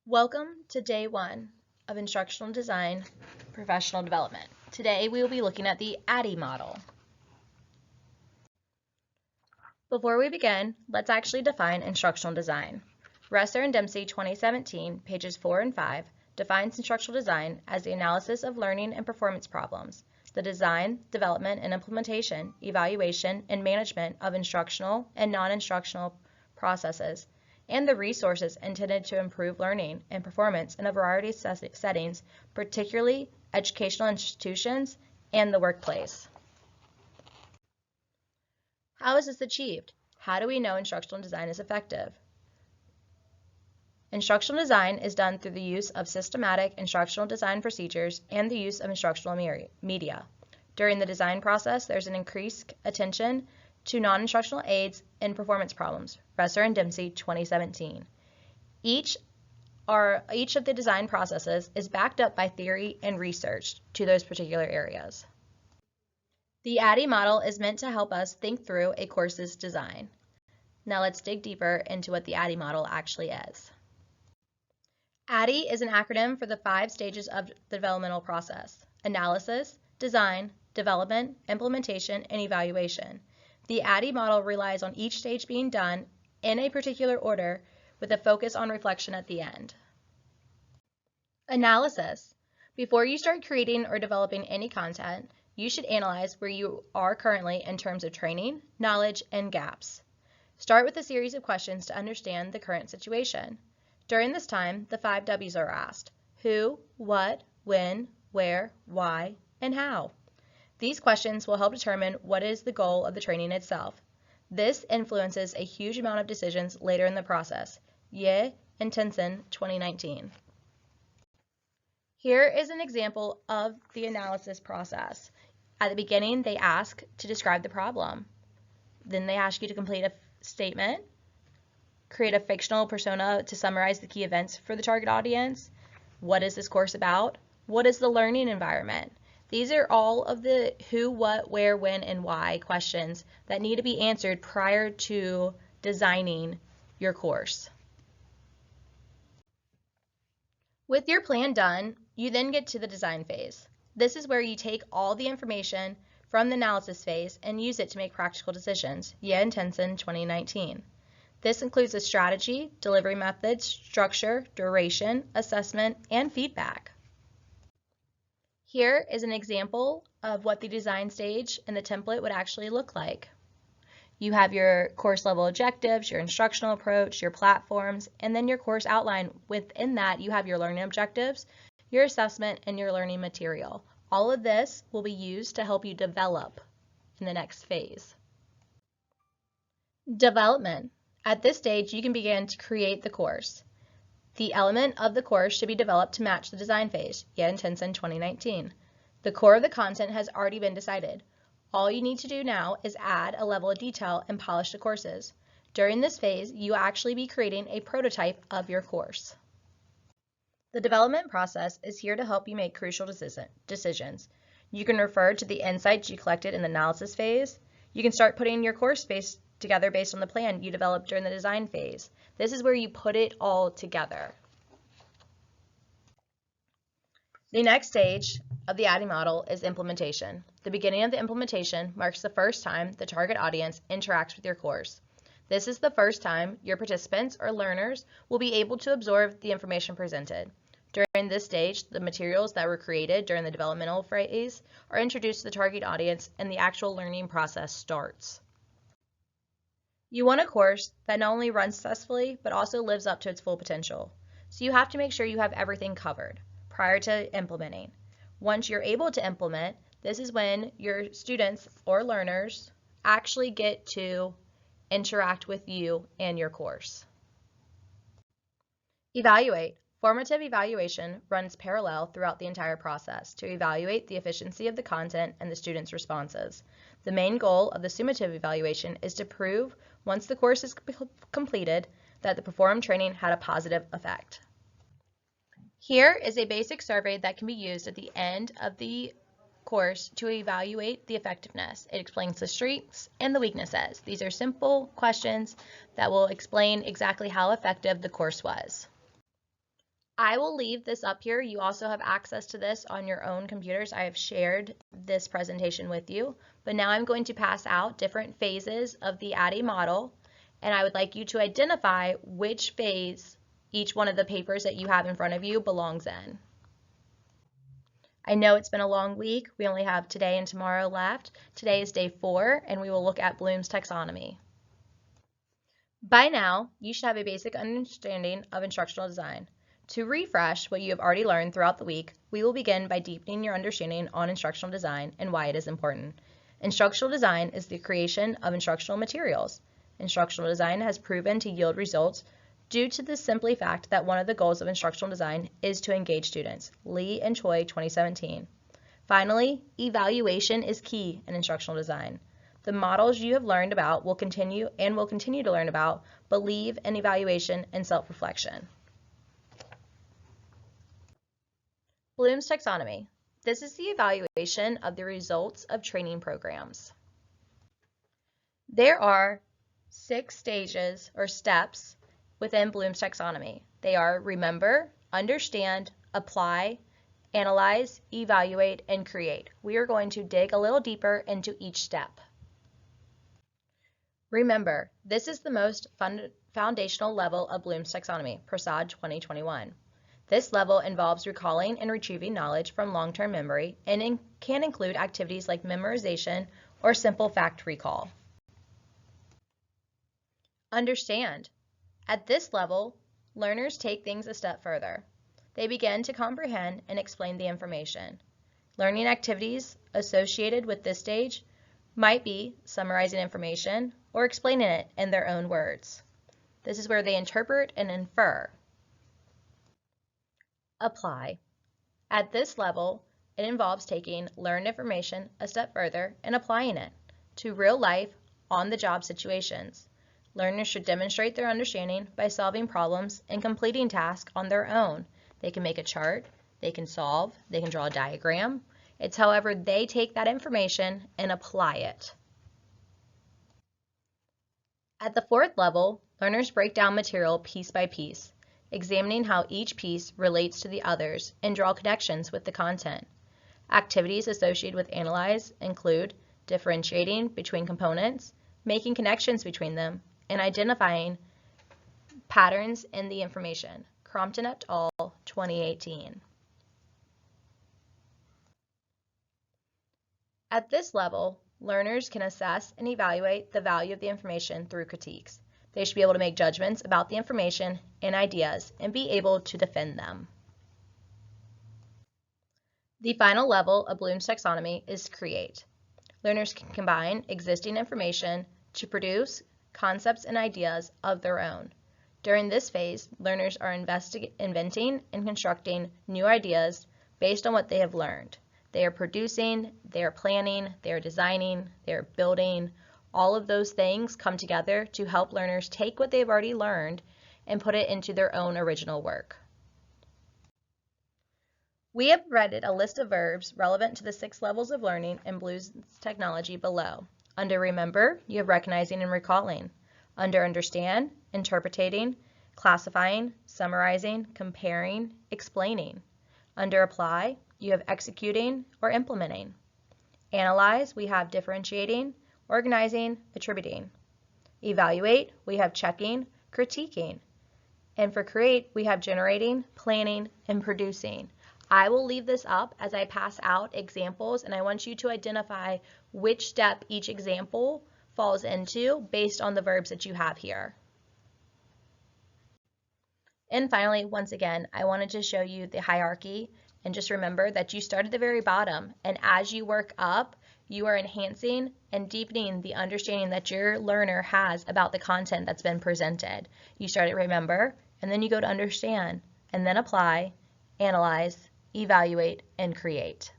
Welcome to day one of Instructional Design Professional Development. Today we will be looking at the ADDIE model. Before we begin, let's actually define instructional design. Resser and Dempsey 2017, pages 4 and 5, defines instructional design as the analysis of learning and performance problems, the design, development, and implementation, evaluation, and management of instructional and non-instructional processes, and the resources intended to improve learning and performance in a variety of settings, particularly educational institutions and the workplace. How is this achieved? How do we know instructional design is effective? Instructional design is done through the use of systematic instructional design procedures and the use of instructional media. During the design process, there's an increased attention to non-instructional aids in performance problems, Resser and Dempsey 2017. Each of the design processes is backed up by theory and research to those particular areas. The ADDIE model is meant to help us think through a course's design. Now let's dig deeper into what the ADDIE model actually is. ADDIE is an acronym for the 5 stages of the developmental process: analysis, design, development, implementation, and evaluation. The ADDIE model relies on each stage being done in a particular order with a focus on reflection at the end. Analysis. Before you start creating or developing any content, you should analyze where you are currently in terms of training, knowledge, and gaps. Start with a series of questions to understand the current situation. During this time, the 5 W's are asked: who, what, when, where, why, and how. These questions will help determine what is the goal of the training itself. This influences a huge amount of decisions later in the process. Ye and Tenson 2019. Here is an example of the analysis process. At the beginning, they ask to describe the problem. Then they ask you to complete a statement, create a fictional persona to summarize the key events for the target audience. What is this course about? What is the learning environment? These are all of the who, what, where, when, and why questions that need to be answered prior to designing your course. With your plan done, you then get to the design phase. This is where you take all the information from the analysis phase and use it to make practical decisions. Ye and Tenson 2019. This includes a strategy, delivery methods, structure, duration, assessment, and feedback. Here is an example of what the design stage and the template would actually look like. You have your course level objectives, your instructional approach, your platforms, and then your course outline. Within that, you have your learning objectives, your assessment, and your learning material. All of this will be used to help you develop in the next phase. Development. At this stage, you can begin to create the course. The element of the course should be developed to match the design phase, Ye and Tenson 2019. The core of the content has already been decided. All you need to do now is add a level of detail and polish the courses. During this phase, you will actually be creating a prototype of your course. The development process is here to help you make crucial decisions. You can refer to the insights you collected in the analysis phase. You can start putting your course together based on the plan you developed during the design phase. This is where you put it all together. The next stage of the ADDIE model is implementation. The beginning of the implementation marks the first time the target audience interacts with your course. This is the first time your participants or learners will be able to absorb the information presented. During this stage, the materials that were created during the developmental phase are introduced to the target audience and the actual learning process starts. You want a course that not only runs successfully, but also lives up to its full potential. So you have to make sure you have everything covered prior to implementing. Once you're able to implement, this is when your students or learners actually get to interact with you and your course. Evaluate. Formative evaluation runs parallel throughout the entire process to evaluate the efficiency of the content and the students' responses. The main goal of the summative evaluation is to prove, once the course is completed, that the performed training had a positive effect. Here is a basic survey that can be used at the end of the course to evaluate the effectiveness. It explains the strengths and the weaknesses. These are simple questions that will explain exactly how effective the course was. I will leave this up here. You also have access to this on your own computers. I have shared this presentation with you, but now I'm going to pass out different phases of the ADDIE model, and I would like you to identify which phase each one of the papers that you have in front of you belongs in. I know it's been a long week. We only have today and tomorrow left. Today is day 4, and we will look at Bloom's taxonomy. By now, you should have a basic understanding of instructional design. To refresh what you have already learned throughout the week, we will begin by deepening your understanding on instructional design and why it is important. Instructional design is the creation of instructional materials. Instructional design has proven to yield results due to the simple fact that one of the goals of instructional design is to engage students. Lee and Choi, 2017. Finally, evaluation is key in instructional design. The models you have learned about will continue to learn about believe in evaluation and self-reflection. Bloom's taxonomy. This is the evaluation of the results of training programs. There are 6 stages or steps within Bloom's taxonomy. They are remember, understand, apply, analyze, evaluate, and create. We are going to dig a little deeper into each step. Remember, this is the most foundational level of Bloom's taxonomy, Prasad 2021. This level involves recalling and retrieving knowledge from long-term memory and can include activities like memorization or simple fact recall. Understand. At this level, learners take things a step further. They begin to comprehend and explain the information. Learning activities associated with this stage might be summarizing information or explaining it in their own words. This is where they interpret and infer. Apply. At this level, it involves taking learned information a step further and applying it to real-life, on-the-job situations. Learners should demonstrate their understanding by solving problems and completing tasks on their own. They can make a chart, they can solve, they can draw a diagram. It's however they take that information and apply it. At the 4th level, learners break down material piece by piece, examining how each piece relates to the others and draw connections with the content. Activities associated with analyze include differentiating between components, making connections between them, and identifying patterns in the information. Crompton et al., 2018. At this level, learners can assess and evaluate the value of the information through critiques. They should be able to make judgments about the information and ideas and be able to defend them. The final level of Bloom's taxonomy is create. Learners can combine existing information to produce concepts and ideas of their own. During this phase, learners are inventing and constructing new ideas based on what they have learned. They are producing, they are planning, they are designing, they are building. All of those things come together to help learners take what they've already learned and put it into their own original work. We have provided a list of verbs relevant to the 6 levels of learning in Bloom's technology below. Under remember, you have recognizing and recalling. Under understand, interpreting, classifying, summarizing, comparing, explaining. Under apply, you have executing or implementing. Analyze, we have differentiating, organizing, attributing. Evaluate, we have checking, critiquing. And for create, we have generating, planning, and producing. I will leave this up as I pass out examples, and I want you to identify which step each example falls into based on the verbs that you have here. And finally, once again, I wanted to show you the hierarchy, and just remember that you start at the very bottom, and as you work up, you are enhancing and deepening the understanding that your learner has about the content that's been presented. You start at remember, and then you go to understand, and then apply, analyze, evaluate, and create.